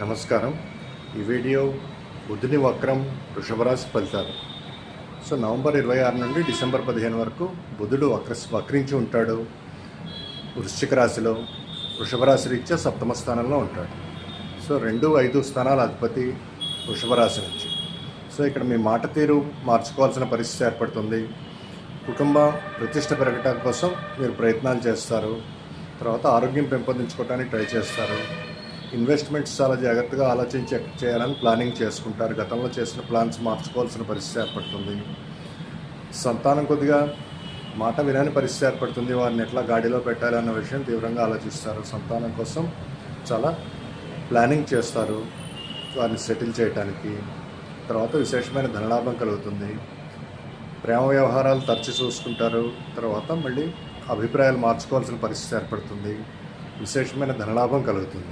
నమస్కారం. ఈ వీడియో బుధుని వక్రం వృషభరాశి ఫలితాలు. సో నవంబర్ 26 నుండి డిసెంబర్ 15 వరకు బుధుడు వక్రించి ఉంటాడు. వృశ్చిక రాశిలో వృషభ రాశి రీత్యా సప్తమ స్థానంలో ఉంటాడు. సో 2, 5 స్థానాల అధిపతి వృషభ రాశి నుంచి. సో ఇక్కడ మీ మాట తీరు మార్చుకోవాల్సిన పరిస్థితి ఏర్పడుతుంది. కుటుంబ ప్రతిష్ట పెరగటం కోసం మీరు ప్రయత్నాలు చేస్తారు. తర్వాత ఆరోగ్యం పెంపొందించుకోవడానికి ట్రై చేస్తారు. ఇన్వెస్ట్మెంట్స్ చాలా జాగ్రత్తగా ఆలోచించి చేయాలని ప్లానింగ్ చేసుకుంటారు. గతంలో చేసిన ప్లాన్స్ మార్చుకోవాల్సిన పరిస్థితి ఏర్పడుతుంది. సంతానం కొద్దిగా మాట వినని పరిస్థితి ఏర్పడుతుంది. వారిని ఎట్లా గాడిలో పెట్టాలి అన్న విషయం తీవ్రంగా ఆలోచిస్తారు. సంతానం కోసం చాలా ప్లానింగ్ చేస్తారు వారిని సెటిల్ చేయడానికి. తర్వాత విశేషమైన ధనలాభం కలుగుతుంది. ప్రేమ వ్యవహారాలు తరచు చూసుకుంటారు. తర్వాత మళ్ళీ అభిప్రాయాలు మార్చుకోవాల్సిన పరిస్థితి ఏర్పడుతుంది. విశేషమైన ధనలాభం కలుగుతుంది.